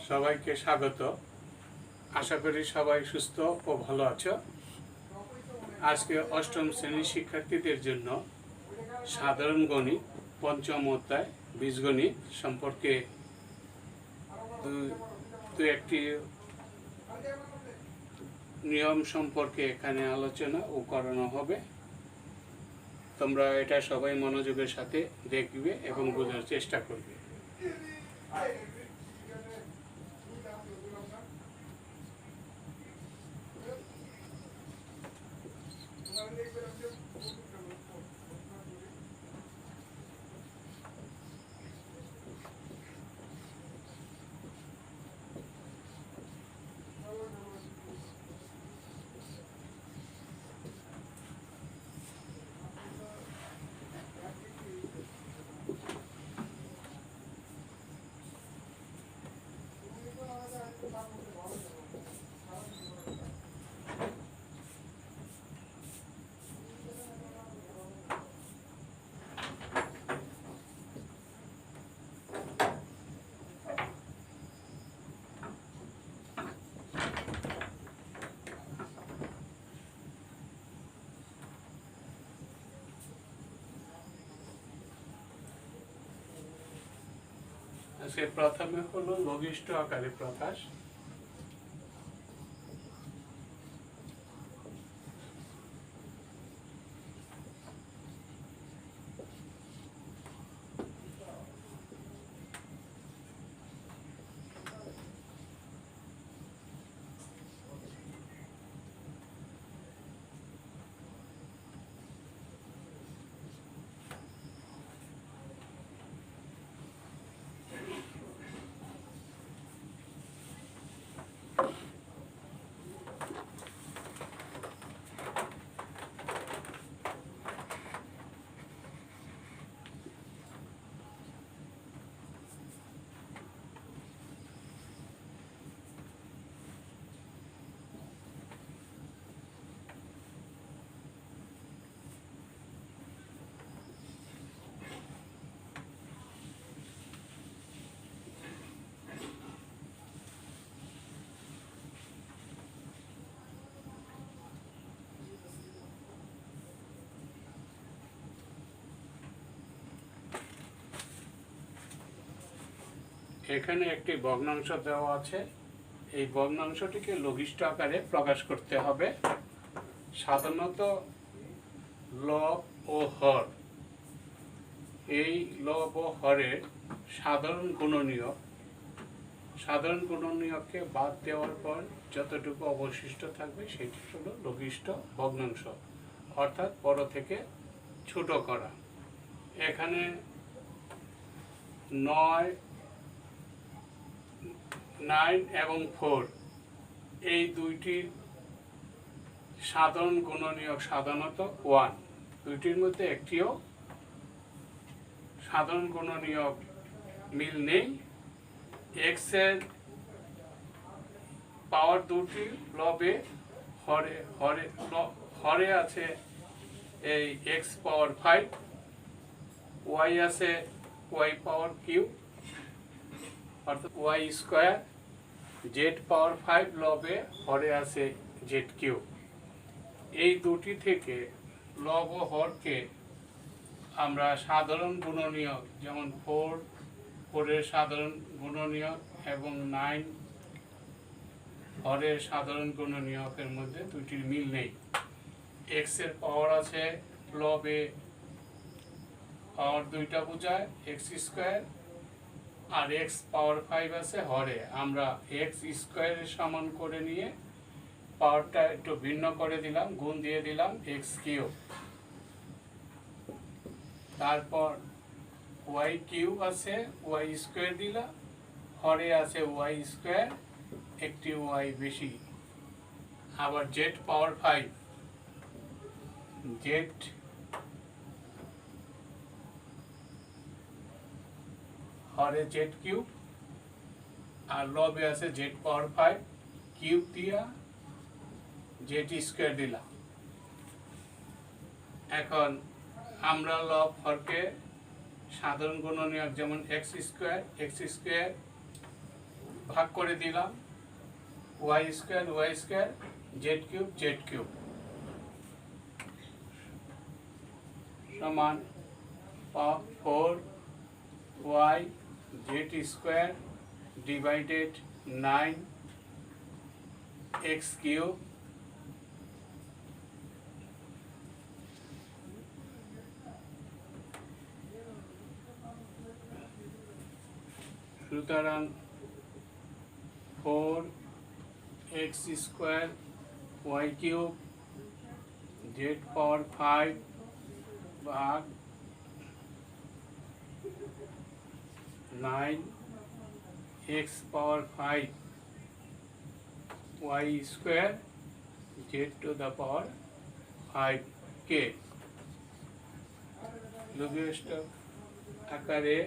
সবাইকে স্বাগত। আশা করি সবাই সুস্থ ও ভালো আছো। আজকে অষ্টম শ্রেণীর শিক্ষার্থীদের জন্য সাধারণ গণিত পঞ্চম অধ্যায় বীজগণিত সম্পর্কে দু একটি নিয়ম সম্পর্কে এখানে আলোচনা ও করানো হবে। তোমরা এটা সবাই মনোযোগের সাথে দেখবে এবং বোঝার চেষ্টা করবে। আজকে প্রথমে হলো লঘিষ্ঠ আকারে প্রকাশ। এখানে একটি ভগ্নাংশ দেওয়া আছে। এই ভগ্নাংশটিকে লঘিষ্ঠ আকারে প্রকাশ করতে হবে। সাধারণত লব ও হর, এই লব ও হরের সাধারণ গুণনীয়ককে বাদ দেওয়ার পর যতটুকু অবশিষ্ট থাকবে সেটি হলো লঘিষ্ঠ ভগ্নাংশ, অর্থাৎ বড় থেকে ছোট করা। এখানে 9 এবং 4 এই দুইটির সাধারণ গুণনীয়ক সাধারণত 1। দুইটির মধ্যে একটিও সাধারণ গুণনীয়ক মিল নেই। এক্স এর পাওয়ার দুটি লবে হরে আছে এই এক্স পাওয়ার 5, ওয়াই আছে ওয়াই পাওয়ার কিউব অর্থাৎ ওয়াই স্কোয়ার, জেড পাওয়ার 5 লবে হরে আছে জেড কিউব। এই দুটি থেকে লব ও হরকে আমরা সাধারণ গুণনীয়ক, যেমন 4 সাধারণ গুণনীয়ক এবং 9 হরের সাধারণ গুণনীয়কের মধ্যে দুইটির মিল নেই। এক্স এর পাওয়ার আছে লবে পাওয়ার দুইটা বোঝায় এক্স স্কোয়ার, আর এক্স পাওয়ার 5 আছে হরে। আমরা এক্স স্কোয়ারের সমান করে নিয়ে পাওয়ারটা একটু ভিন্ন করে দিলাম, গুণ দিয়ে দিলাম এক্স কিউব। তারপর ওয়াই কিউব আছে ওয়াই স্কোয়ার দিলাম, হরে আছে ওয়াই স্কোয়ার, একটি ওয়াই বেশি। আবার জেড পাওয়ার 5, জেড হরে জেড কিউব, আর লবে আছে জেড পাওয়ার 5 কিউব দিয়া জেড স্কোয়ার দিলাম। এখন আমরা লব হরকে সাধারণ গুণনীয়ক যেমন এক্স স্কোয়ার ভাগ করে দিলাম y স্কয়ার z কিউব সমান 4y z square divided 9x cube সুতরাং 4x square y cube z power 5 ভাগ 9x power 5 y square z to the power 5k লঘিষ্ঠ আকারে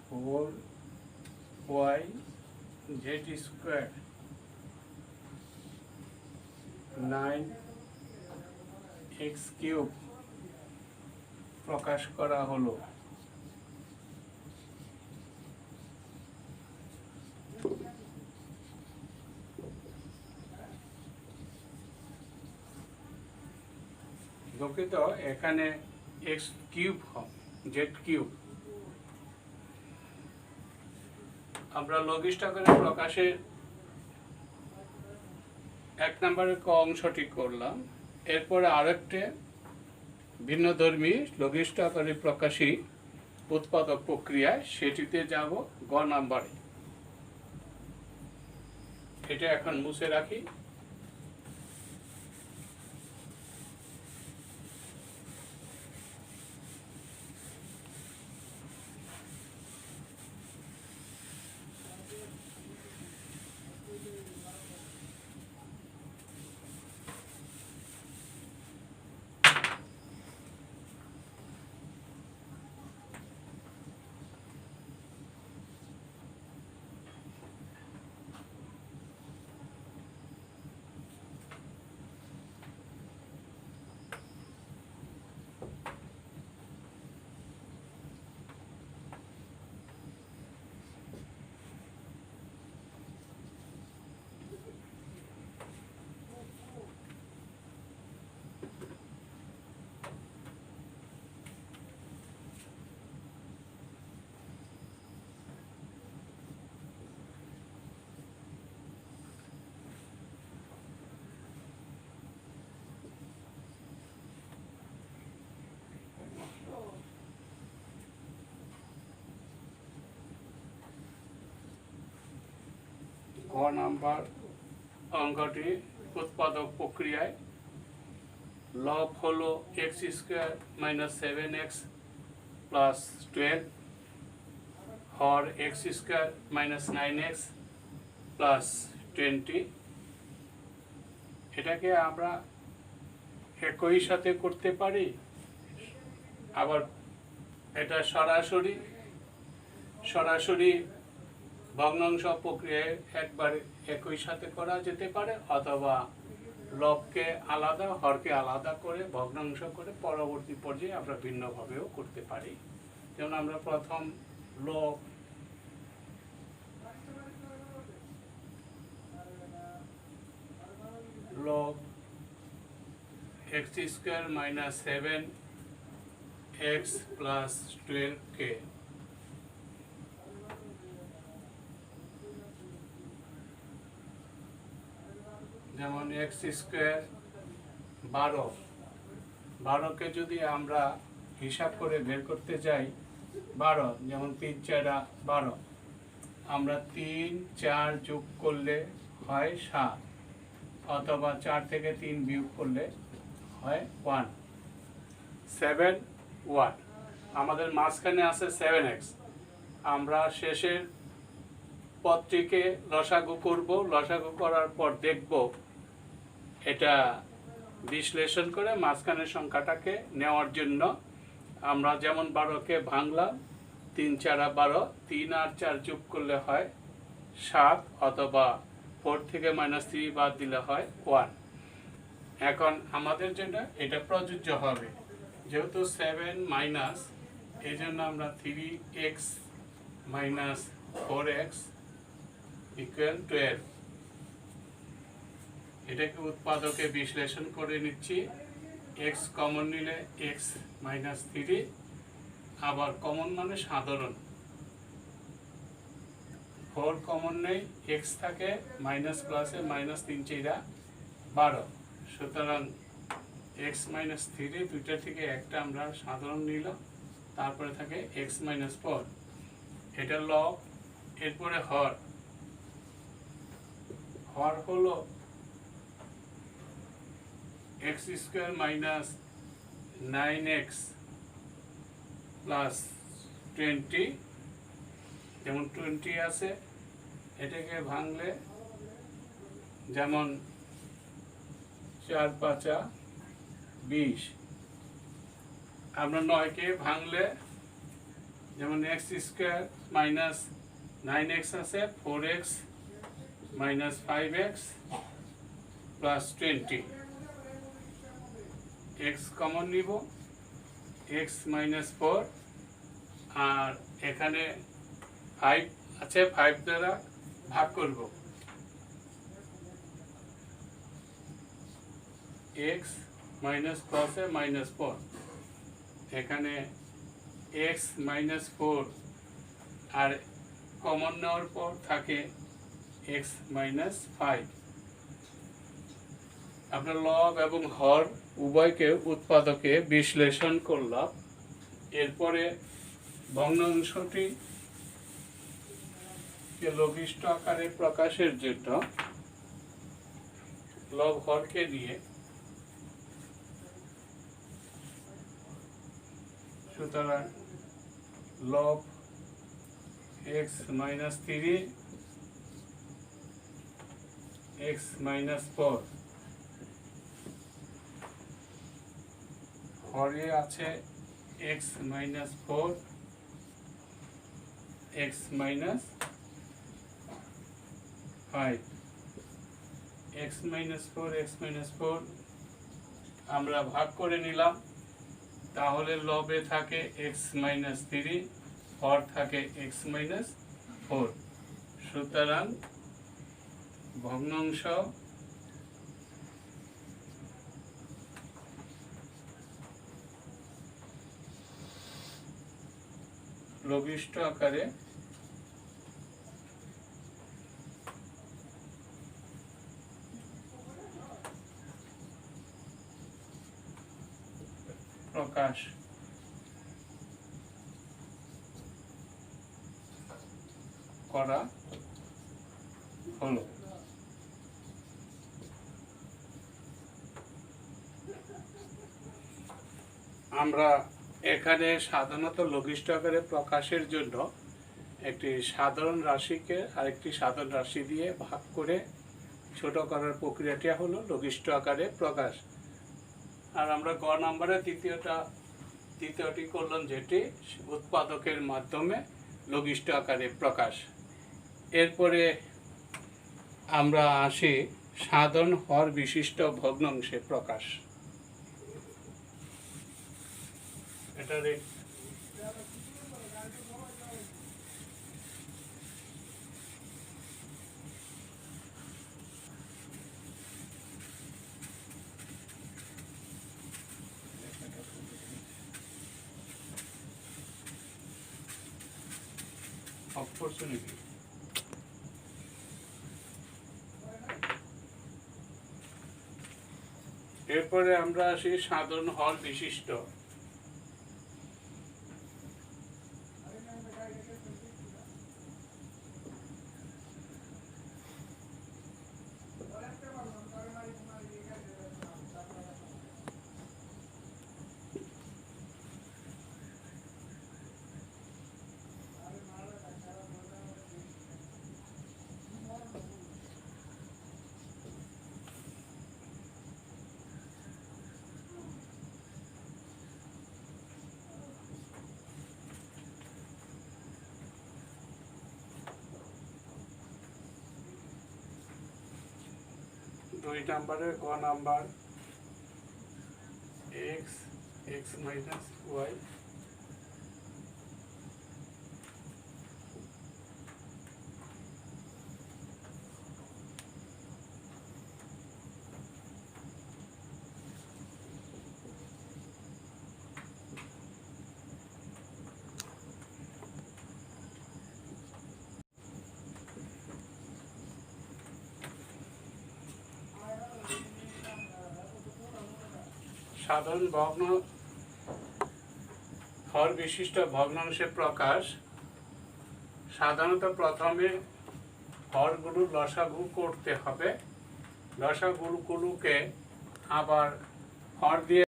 four y z square 9x cube প্রকাশ করা হলো। দুঃখিত, এখানে x কিউব হবে z কিউব। আমরা লঘিষ্ঠ আকারে প্রকাশের 1 নম্বরের ক অংশটি করলাম। এরপরে আরেকটি ভিন্নধর্মী লঘিষ্ঠ আকারে প্রকাশী উৎপাদক প্রক্রিয়ায় সেটিতে যাব গ নম্বরে। এটা এখন মুছে রাখি। গ নাম্বার অঙ্কটি উৎপাদক প্রক্রিয়ায় লব হলো x square minus 7x plus 12 হর x square minus 9x plus 20। এটাকে আমরা একই সাথে করতে পারি, আবার এটা সরাসরি ভগ্নাংশ প্রক্রিয়ায় একবারে একই সাথে করা যেতে পারে, অথবা লবকে আলাদা হরকে আলাদা করে ভগ্নাংশ করে পরবর্তী পর্যায়ে আমরা ভিন্নভাবেও করতে পারি। যেমন আমরা প্রথম লব x square minus 7x plus 12k যেমন x স্কয়ার 12কে যদি আমরা হিসাব করে বের করতে যাই 12, যেমন 3 4 12, আমরা 3 4 যোগ করলে হয় 7, অথবা 4 থেকে 3 বিয়োগ করলে হয় 1 7 1। আমাদের মাঝখানে আছে 7x। আমরা শেষের পদটিকে লসাগু করব, লসাগু করার পর দেখব এটা বিশ্লেষণ করে মাঝখানের সংখ্যাটাকে নেওয়ার জন্য আমরা যেমন 12কে ভাঙলাম 3 4 12, 3 আর 4 যোগ করলে হয় 7 অথবা 4 থেকে -3 বাদ দিলে হয় 1। এখন আমাদের জন্য এটা প্রযোজ্য হবে, যেহেতু 7 মাইনাস, এই জন্য আমরা 3x মাইনাস 4x ইকুয়াল 12। এটাকে উৎপাদকে বিশ্লেষণ করে নিচ্ছি। x কমন নিলে x মাইনাস 3, আবার কমন মানে সাধারণ, 4 কমন নেই, x থাকে মাইনাস প্লাসে মাইনাস 3 4 12, সুতরাং x মাইনাস 3 দুইটা থেকে একটা আমরা সাধারণ নিলাম, তারপরে থাকে x মাইনাস 4, এটা লব। এরপরে হর হলো x square minus 9x plus 20, যেমন 20 আছে, এটাকে ভাঙলে যেমন 4 5 20, আমরা 9কে ভাঙলে যেমন x স্কোয়ার মাইনাস 9x আছে, 4x minus 5x plus 20, x common নিব, x মাইনাস 4, আর এখানে 5 আছে, 5 দ্বারা ভাগ করব, x মাইনাস প্লাসে মাইনাস 4, এখানে x মাইনাস 4 আর কমন নেওয়ার পর থাকে x মাইনাস 5। আমরা লব এবং হর উভয়কে উৎপাদকে বিশ্লেষণ করলাম। এরপরে ভগ্নাংশটি লঘিষ্ঠ আকারে প্রকাশের জন্য লব হরকে নিয়ে, সুতরাং লব x মাইনাস 3 x মাইনাস 4, হরে আছে x minus 4 x minus 5, x minus 4 x minus 4 আমরা ভাগ করে নিলাম, তাহলে লবে থাকে x মাইনাস 3, হর থাকে x মাইনাস 4, সুতরাং ভগ্নাংশ লঘিষ্ঠ আকারে প্রকাশ করা হলো। আমরা এখানে সাধারণত লঘিষ্ঠ আকারে প্রকাশের জন্য একটি সাধারণ রাশিকে আরেকটি সাধারণ রাশি দিয়ে ভাগ করে ছোট করার প্রক্রিয়াটি হলো লঘিষ্ঠ আকারে প্রকাশ। আর আমরা গ নম্বরে তৃতীয়টি করলাম, যেটি উৎপাদকের মাধ্যমে লঘিষ্ঠ আকারে প্রকাশ। এরপরে আমরা আসি সাধারণ হর বিশিষ্ট ভগ্নাংশে প্রকাশ। এটারে অপরচুনিটি। এরপরে আমরা আসি সাধারণ হর বিশিষ্ট। 2 নম্বরে গ number x x minus y সাধারণ ভগ্ন হর বিশিষ্ট ভগ্নাংশের প্রকাশ। সাধারণত প্রথমে হরগুলোর লসাগু করতে হবে, লসাগুলোকে আবার হর দিয়ে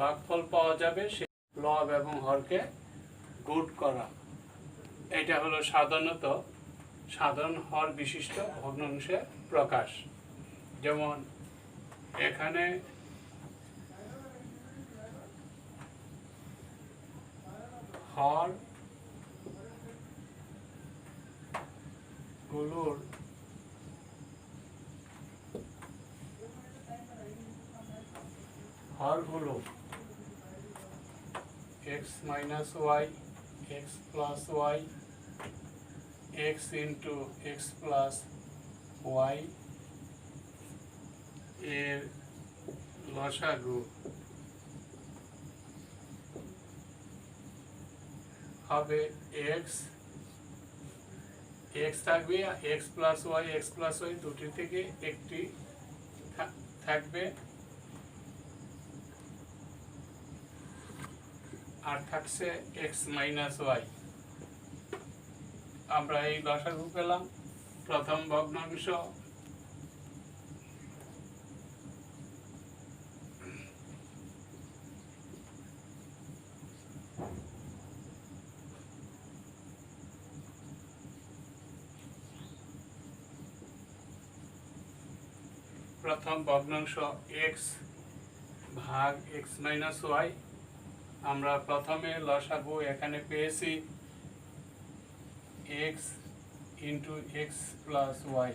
ভাগফল পাওয়া যাবে, সে লব এবং হরকে গুণ করা। এটা হলো সাধারণ হর বিশিষ্ট ভগ্নাংশের প্রকাশ। যেমন এখানে হর গুলোর হরগুলো x minus y, x plus y, x into x plus y এর লসাগু হবে এক্স, এক্স থাকবে, এক্স প্লাস ওয়াই দুটি থেকে একটি থাকবে, আর থাকছে এক্স মাইনাস ওয়াই। আমরা এই লসাগু পেলাম। প্রথম ভগ্নাংশ এক্স ভাগ এক্স মাইনাস ওয়াই। আমরা প্রথমে লসাগু এখানে পেয়েছি x into x plus y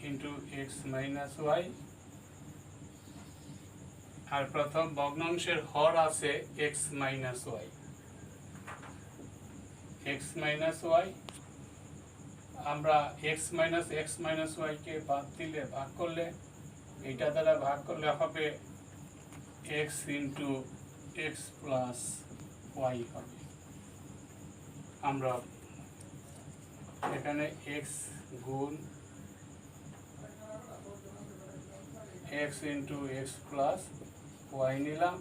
into x minus y, আর প্রথম ভগ্নাংশের হর আছে x minus y. X minus y আমরা এক্স মাইনাস ওয়াইকে বাদ দিলে, ভাগ করলে, এইটা দ্বারা ভাগ করলে হবে x into x plus y হবে। আমরা এখানে এক্স গুণ x into x plus y নিলাম,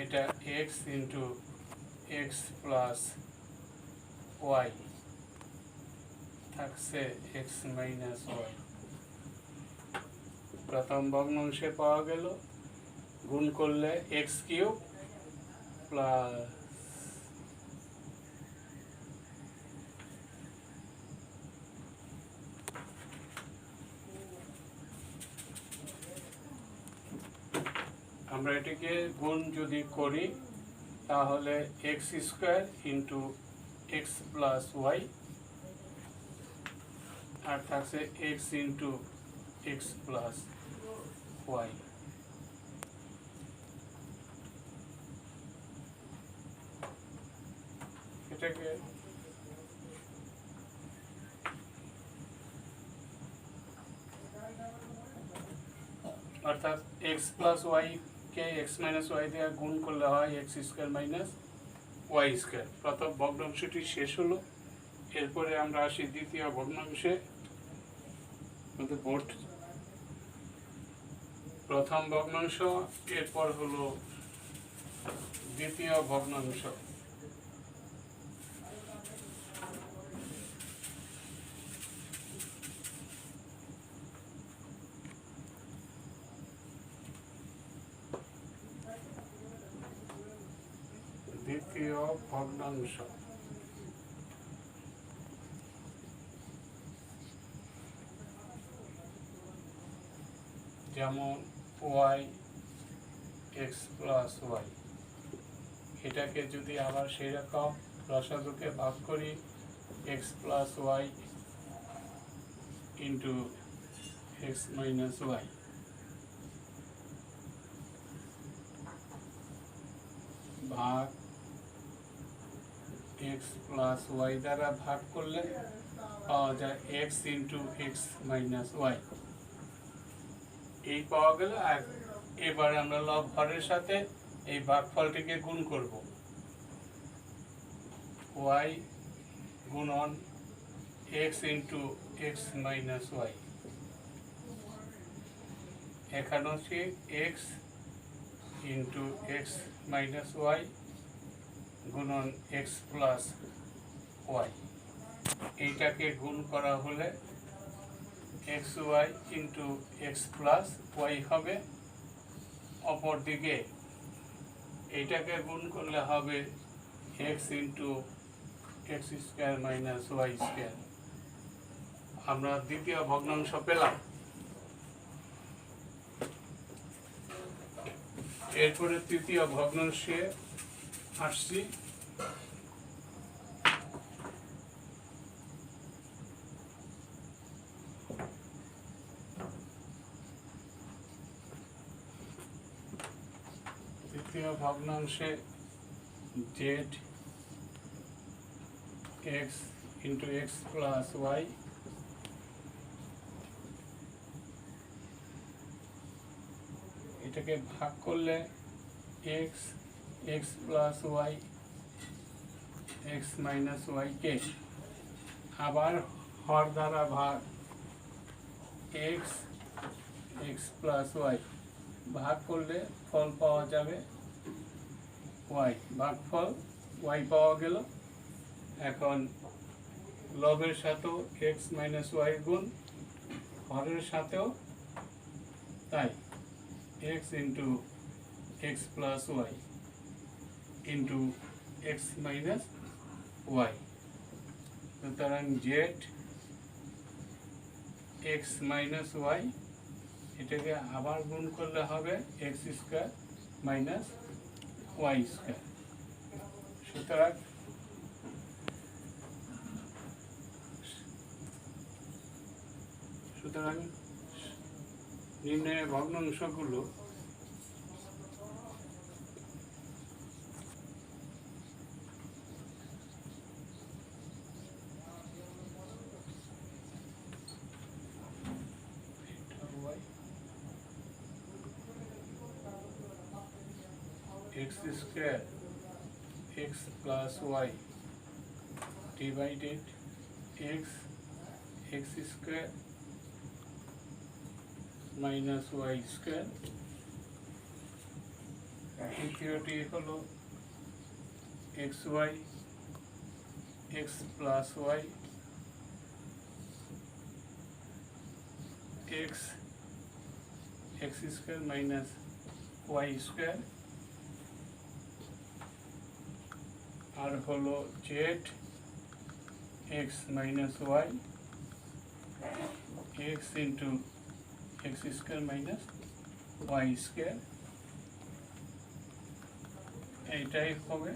এটা x into x plus y থাকছে এক্স মাইনাস ওয়াই। প্রথম ভগ্নাংশে পাওয়া গেল, গুণ করলে এক্স কিউব প্লাস আমরা এটিকে গুণ যদি করি তাহলে x square into x plus y, আর থাকছে x into x plus y. এটাকে অর্থাৎ এক্স প্লাস ওয়াই কে এক্স মাইনাস ওয়াই দিয়ে গুণ করলে হয় x square minus y square. প্রথম ভগ্নাংশটি শেষ হলো। এরপরে আমরা আসি দ্বিতীয় ভগ্নাংশে। প্রথম ভগ্নাংশ, এরপর হলো দ্বিতীয় ভগ্নাংশ। দ্বিতীয় ভগ্নাংশ যেমন ওয়াই এক্স প্লাস ওয়াই, এটাকে যদি আবার সেই রকম লসাগুকে ভাগ করি, x plus y into x minus y ভাগ এক্স প্লাস ওয়াই দ্বারা ভাগ করলে পাওয়া যায় x into x minus y. এই পাওয়া গেল। আর এবার আমরা লব হরের সাথে এই ভাগফলটিকে গুণ করব। ওয়াই গুণন x into x minus y. এখানে হচ্ছে x into x minus y গুণন এক্স প্লাস ওয়াই। এইটাকে গুণ করা হলে x y into x plus y হবে। অপরদিকে এইটাকে গুণ করলে হবে x into x square minus y square. আমরা দ্বিতীয় ভগ্নাংশ পেলাম। এরপরে তৃতীয় ভগ্নাংশে আসছি। তৃতীয় ভগ্নাংশে z x into x plus y এটাকে ভাগ করলে x x plus y x minus ওয়াইকে আবার হর দ্বারা ভাগ এক্স এক্স প্লাস ওয়াই ভাগ করলে ফল পাওয়া যাবে ওয়াই। ভাগফল ওয়াই পাওয়া গেল। এখন লবের সাথেও এক্স মাইনাস ওয়াই গুণ, হরের সাথেও তাই x into x plus y into x minus y. সুতরাং জেড এক্স মাইনাস ওয়াই এটাকে আবার গুণ করলে হবে x square minus y square. সুতরাং নির্ণয় ভগ্নাংশগুলো x square x plus y divided x x square minus y square। তৃতীয়টি হলো xy x plus y x x square minus y square। আর হলো z x minus y x into x square minus y square. এইটাই হবে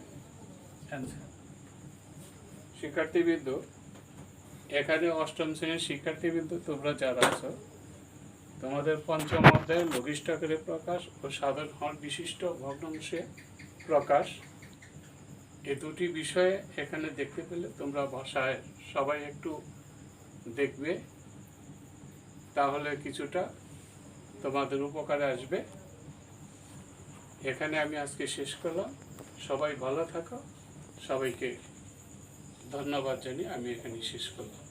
answer. শিক্ষার্থীবৃন্দ, এখানে অষ্টম শ্রেণীর শিক্ষার্থীবৃন্দ তোমরা যারা আছো, তোমাদের পঞ্চম অধ্যায়ে লঘিষ্ঠ আকারে প্রকাশ ও সাধারণ হর বিশিষ্ট ভগ্নাংশে প্রকাশ এই দুটি বিষয়ে এখানে দেখতে পেলে তোমরা ভাষায় সবাই একটু দেখবে, তাহলে কিছুটা তোমাদের উপকারে আসবে। এখানে আমি আজকে শেষ করলাম। সবাই ভালো থাকো। সবাইকে ধন্যবাদ জানিয়ে আমি এখানে শেষ করলাম।